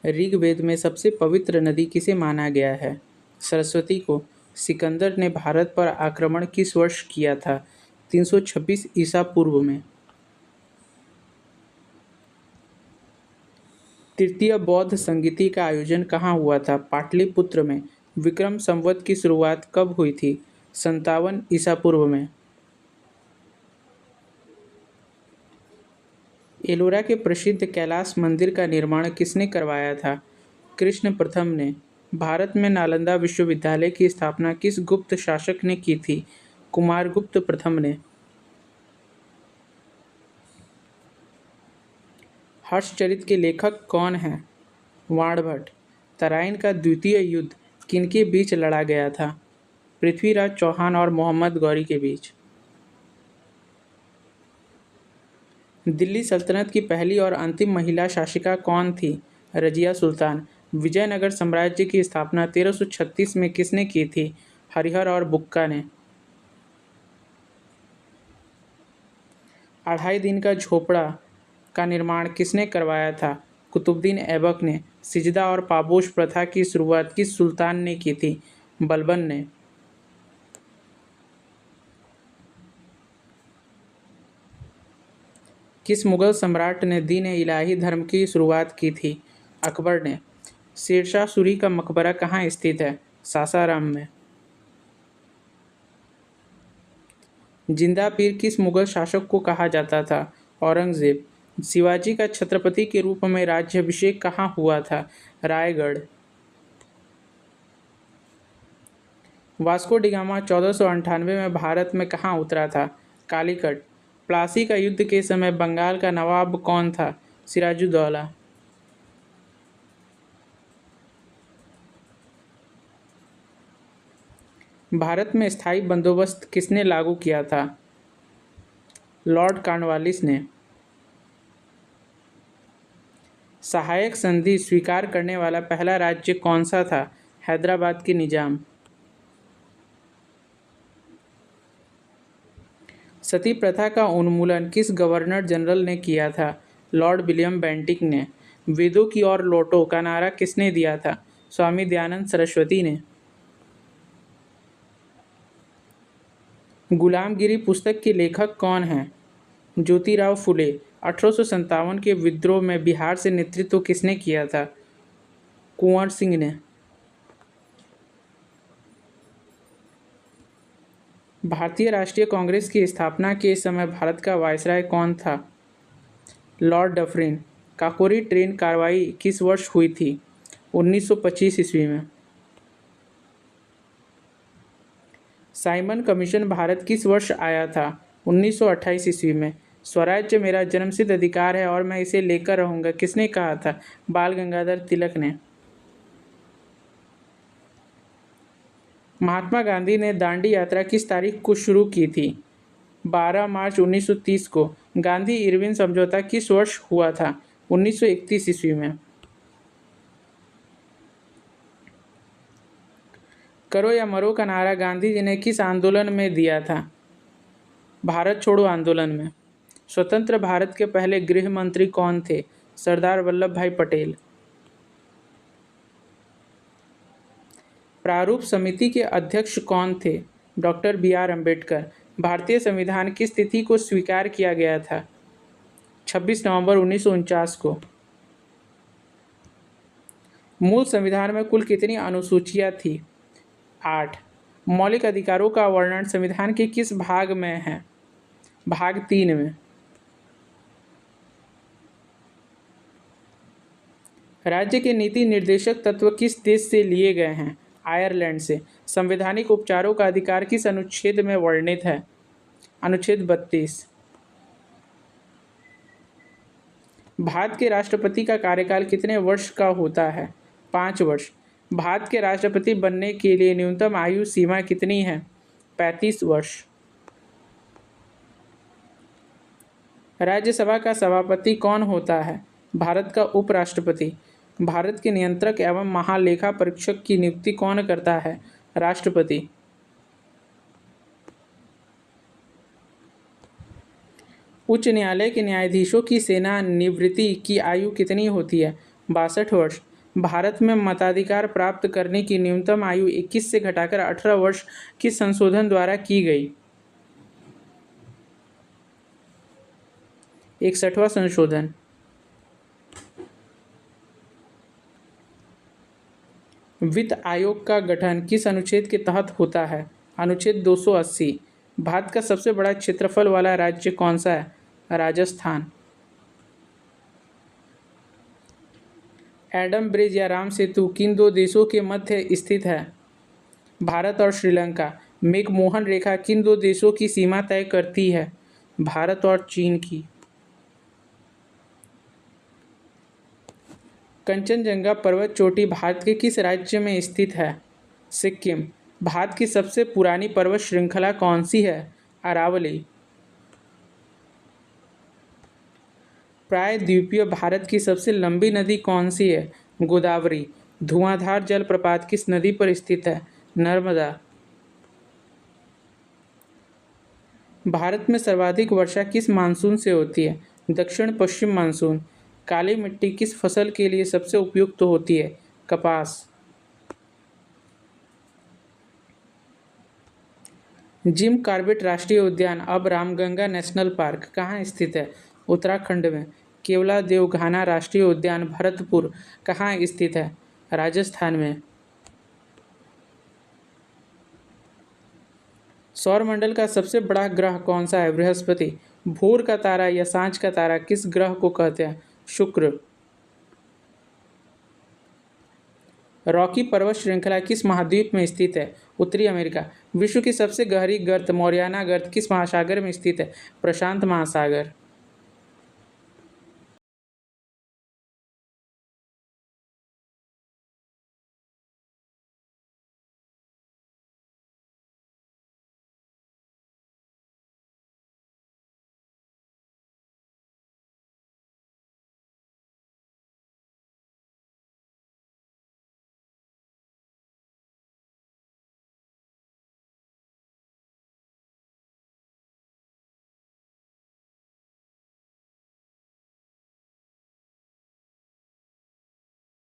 ऋग्वेद में सबसे पवित्र नदी किसे माना गया है? सरस्वती को। सिकंदर ने भारत पर आक्रमण किस वर्ष किया था? 326 ईसा पूर्व में। तृतीय बौद्ध संगीति का आयोजन कहाँ हुआ था? पाटलिपुत्र में। विक्रम संवत की शुरुआत कब हुई थी? 57 ईसा पूर्व में। एलोरा के प्रसिद्ध कैलाश मंदिर का निर्माण किसने करवाया था? कृष्ण प्रथम ने। भारत में नालंदा विश्वविद्यालय की स्थापना किस गुप्त शासक ने की थी? कुमारगुप्त प्रथम ने। हर्षचरित के लेखक कौन हैं? वाणभट्ट। तराइन का द्वितीय युद्ध किनके बीच लड़ा गया था? पृथ्वीराज चौहान और मोहम्मद गौरी के बीच। दिल्ली सल्तनत की पहली और अंतिम महिला शासिका कौन थी? रजिया सुल्तान। विजयनगर साम्राज्य की स्थापना 1336 में किसने की थी? हरिहर और बुक्का ने। अढ़ाई दिन का झोपड़ा का निर्माण किसने करवाया था? कुतुबुद्दीन ऐबक ने। सिजदा और पापोश प्रथा की शुरुआत किस सुल्तान ने की थी? बलबन ने। किस मुगल सम्राट ने दीन ए इलाही धर्म की शुरुआत की थी? अकबर ने। शेरशाह सूरी का मकबरा कहाँ स्थित है? सासाराम में। जिंदा पीर किस मुगल शासक को कहा जाता था? औरंगजेब। शिवाजी का छत्रपति के रूप में राज्याभिषेक कहाँ हुआ था? रायगढ़। वास्को डिगामा 1498 में भारत में कहाँ उतरा था? कालीकट। प्लासी का युद्ध के समय बंगाल का नवाब कौन था? सिराजुद्दौला। भारत में स्थायी बंदोबस्त किसने लागू किया था? लॉर्ड कॉर्नवालिस ने। सहायक संधि स्वीकार करने वाला पहला राज्य कौन सा था? हैदराबाद के निजाम। सती प्रथा का उन्मूलन किस गवर्नर जनरल ने किया था? लॉर्ड विलियम बेंटिक ने। वेदों की ओर लौटो का नारा किसने दिया था? स्वामी दयानंद सरस्वती ने। गुलामगिरी पुस्तक के लेखक कौन हैं? ज्योतिराव फुले। 1857 के विद्रोह में बिहार से नेतृत्व किसने किया था? कुंवर सिंह ने। भारतीय राष्ट्रीय कांग्रेस की स्थापना के समय भारत का वायसराय कौन था? Lord Dufferin. काकोरी ट्रेन कार्रवाई किस वर्ष हुई थी? 1925 ईस्वी में। साइमन कमीशन भारत किस वर्ष आया था? 1928 ईस्वी में। स्वराज्य मेरा जन्मसिद्ध अधिकार है और मैं इसे लेकर रहूंगा किसने कहा था? बाल गंगाधर तिलक ने। महात्मा गांधी ने दांडी यात्रा किस तारीख को शुरू की थी? 12 मार्च 1930 को। गांधी इरविन समझौता किस वर्ष हुआ था? 1931 ईस्वी में। करो या मरो का नारा गांधी जी ने किस आंदोलन में दिया था? भारत छोड़ो आंदोलन में। स्वतंत्र भारत के पहले गृह मंत्री कौन थे? सरदार वल्लभ भाई पटेल। प्रारूप समिति के अध्यक्ष कौन थे? Doctor B R. अम्बेडकर। भारतीय संविधान किस तिथि को स्वीकार किया गया था? 26 नवंबर 1949 को। मूल संविधान में कुल कितनी अनुसूचियां थी? 8। मौलिक अधिकारों का वर्णन संविधान के किस भाग में है? भाग 3 में। राज्य के नीति निर्देशक तत्व किस देश से लिए गए हैं? आयरलैंड से। संवैधानिक उपचारों का अधिकार किस अनुच्छेद में वर्णित है? अनुच्छेद 32। भारत के राष्ट्रपति का कार्यकाल कितने वर्ष का होता है? 5 वर्ष। भारत के राष्ट्रपति बनने के लिए न्यूनतम आयु सीमा कितनी है? 35 वर्ष। राज्यसभा का सभापति कौन होता है? भारत का उपराष्ट्रपति। भारत के नियंत्रक एवं महालेखा परीक्षक की नियुक्ति कौन करता है? राष्ट्रपति। उच्च न्यायालय के न्यायाधीशों की सेवानिवृत्ति की आयु कितनी होती है? 62 वर्ष। भारत में मताधिकार प्राप्त करने की न्यूनतम आयु 21 से घटाकर 18 वर्ष किस संशोधन द्वारा की गई? 61वां संशोधन। वित्त आयोग का गठन किस अनुच्छेद के तहत होता है? अनुच्छेद 280। भारत का सबसे बड़ा क्षेत्रफल वाला राज्य कौन सा है? राजस्थान। एडम ब्रिज या राम सेतु किन दो देशों के मध्य स्थित है? भारत और श्रीलंका। मैकमोहन रेखा किन दो देशों की सीमा तय करती है? भारत और चीन की। कंचनजंगा पर्वत चोटी भारत के किस राज्य में स्थित है? सिक्किम। भारत की सबसे पुरानी पर्वत श्रृंखला कौन सी है? अरावली। प्रायद्वीपीय भारत की सबसे लंबी नदी कौन सी है? गोदावरी। धुआंधार जलप्रपात किस नदी पर स्थित है? नर्मदा। भारत में सर्वाधिक वर्षा किस मानसून से होती है? दक्षिण पश्चिम मानसून। काली मिट्टी किस फसल के लिए सबसे उपयुक्त होती है? कपास। जिम कॉर्बेट राष्ट्रीय उद्यान अब रामगंगा नेशनल पार्क कहाँ स्थित है? उत्तराखंड में। केवला देवघाना राष्ट्रीय उद्यान भरतपुर कहाँ स्थित है? राजस्थान में। सौरमंडल का सबसे बड़ा ग्रह कौन सा है? बृहस्पति। भोर का तारा या सांझ का तारा किस ग्रह को कहते हैं? शुक्र। रॉकी पर्वत श्रृंखला किस महाद्वीप में स्थित है? उत्तरी अमेरिका। विश्व की सबसे गहरी गर्त मौरियाना गर्त किस महासागर में स्थित है? प्रशांत महासागर।